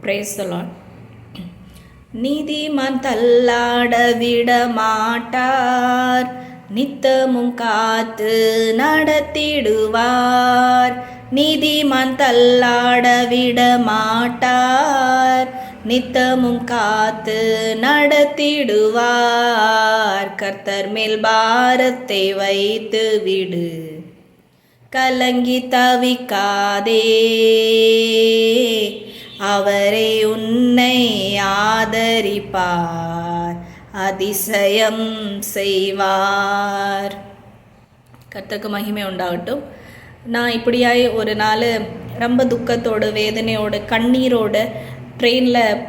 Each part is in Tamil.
Praise the Lord. நீதிமான் தள்ளாட விட மாட்டார், நித்தமும் காத்து நடத்திடுவார். நீதிமான் தள்ளாட விட மாட்டார், நித்தமும் காத்து நடத்திடுவார். கர்த்தர் மேல் பாரத்தை வைத்து விடு, கலங்கி தவிக்காதே, அவரே உன்னை ஆதரிப்பார், அதிசயம் செய்வார். கர்த்தருக்கு மகிமை உண்டாகட்டும். நான் இப்படியாய் ஒரு நாள் ரொம்ப துக்கத்தோடு வேதனையோடு கண்ணீரோடு ட்ரெயினில்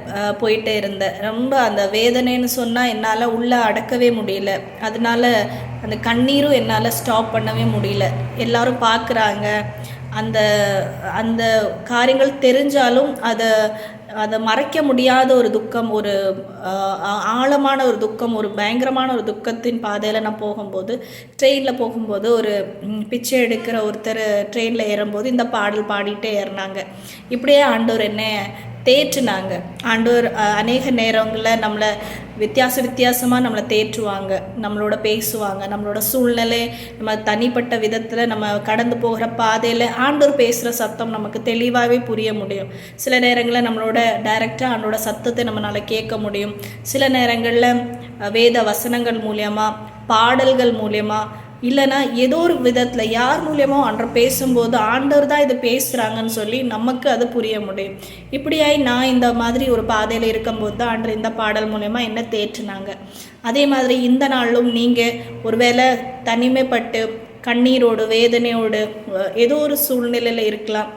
போயிட்டே இருந்தேன். ரொம்ப அந்த வேதனைன்னு சொன்னால் என்னால் உள்ளே அடக்கவே முடியல. அதனால அந்த கண்ணீரும் என்னால் ஸ்டாப் பண்ணவே முடியல. எல்லோரும் பார்க்குறாங்க. அந்த அந்த காரியங்கள் தெரிஞ்சாலும் அதை மறைக்க முடியாத ஒரு துக்கம், ஒரு ஆழமான ஒரு துக்கம், ஒரு பயங்கரமான ஒரு துக்கத்தின் பாதையில் நான் போகும்போது, ட்ரெயினில் போகும்போது ஒரு பிச்சை எடுக்கிற ஒருத்தர் ட்ரெயினில் ஏறும்போது இந்த பாடல் பாடிட்டே ஏறினாங்க. இப்படியே ஆண்டவர் என்ன தேற்றுனாங்க. ஆண்டவர் அநேக நேரங்களில் நம்மளை வித்தியாசமாக நம்மளை தேற்றுவாங்க, நம்மளோட பேசுவாங்க. நம்மளோட சூழ்நிலை, நம்ம தனிப்பட்ட விதத்தில் நம்ம கடந்து போகிற பாதையில் ஆண்டவர் பேசுகிற சத்தம் நமக்கு தெளிவாகவே புரிய முடியும். சில நேரங்களில் நம்மளோட டைரெக்டாக ஆண்டோட சத்தத்தை நம்மளால் கேட்க முடியும். சில நேரங்களில் வேத வசனங்கள் மூலியமாக, பாடல்கள் மூலியமாக, இல்லைனா ஏதோ ஒரு விதத்தில் யார் மூலியமோ ஆண்டவர் பேசும்போது ஆண்டவர் தான் இது பேசுகிறாங்கன்னு சொல்லி நமக்கு அது புரிய முடியும். இப்படியாய் நான் இந்த மாதிரி ஒரு பாதையில் இருக்கும்போது தான் ஆண்டவர் இந்த பாடல் மூலயமா என்ன தேற்றினாங்க. அதே மாதிரி இந்த நாளும் நீங்கள் ஒருவேளை தனிமைப்பட்டு கண்ணீரோடு வேதனையோடு ஏதோ ஒரு சூழ்நிலையில் இருக்கலாம்,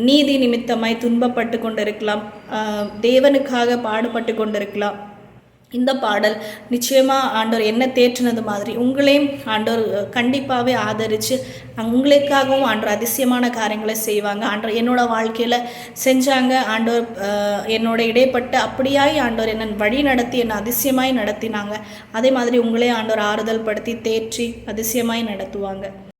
நீதி நிமித்தமாய் துன்பப்பட்டு கொண்டு இருக்கலாம், தேவனுக்காக பாடுபட்டு கொண்டு இருக்கலாம். இந்த பாடல் நிச்சயமாக ஆண்டவர் என்ன தேற்றினது மாதிரி உங்களையும் ஆண்டவர் கண்டிப்பாகவே ஆதரித்து உங்களுக்காகவும் ஆண்டவர் அதிசயமான காரியங்களை செய்வாங்க. ஆண்டவர் என்னோட வாழ்க்கையில் செஞ்சாங்க. ஆண்டவர் என்னோட இடைப்பட்டு அப்படியாய் ஆண்டவர் என்னை வழி நடத்தி என்னை அதிசயமாய் நடத்தினாங்க. அதே மாதிரி உங்களே ஆண்டவர் ஆறுதல் படுத்தி தேற்றி அதிசயமாய் நடத்துவாங்க.